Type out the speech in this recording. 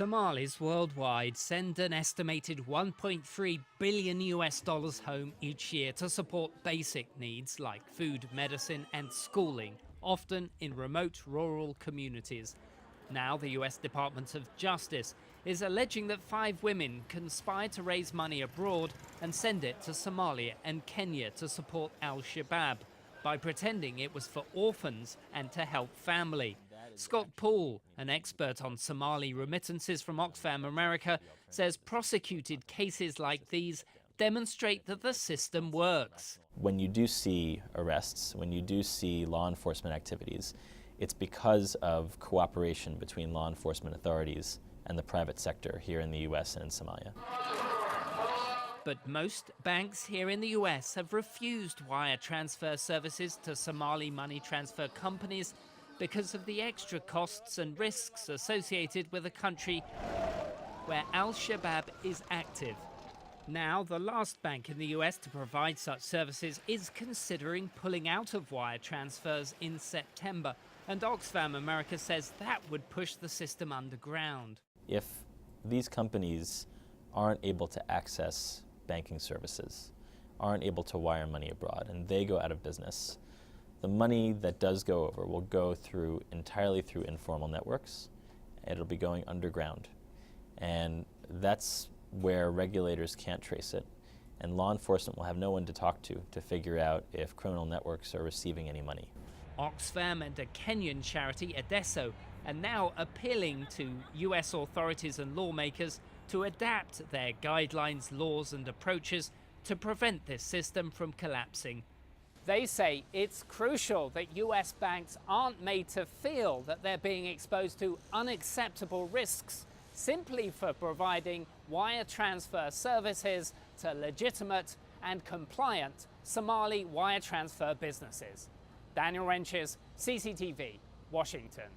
Somalis worldwide send an estimated $1.3 billion home each year to support basic needs like food, medicine and schooling, often in remote rural communities. Now the US Department of Justice is alleging that 5 women conspired to raise money abroad and send it to Somalia and Kenya to support Al-Shabaab by pretending it was for orphans and to help family. Scott Poole, an expert on Somali remittances from Oxfam America, says prosecuted cases like these demonstrate that the system works. When you do see arrests, when you do see law enforcement activities, it's because of cooperation between law enforcement authorities and the private sector here in the US and in Somalia. But most banks here in the US have refused wire transfer services to Somali money transfer companies because of the extra costs and risks associated with a country where Al-Shabaab is active. Now, the last bank in the US to provide such services is considering pulling out of wire transfers in September, and Oxfam America says that would push the system underground. If these companies aren't able to access banking services, aren't able to wire money abroad, and they go out of business, the money that does go over will go entirely through informal networks. It'll be going underground. And that's where regulators can't trace it. And law enforcement will have no one to talk to figure out if criminal networks are receiving any money. Oxfam and a Kenyan charity, Adesso, are now appealing to US authorities and lawmakers to adapt their guidelines, laws and approaches to prevent this system from collapsing. They say it's crucial that US banks aren't made to feel that they're being exposed to unacceptable risks simply for providing wire transfer services to legitimate and compliant Somali wire transfer businesses. Daniel Ryntjes, CCTV, Washington.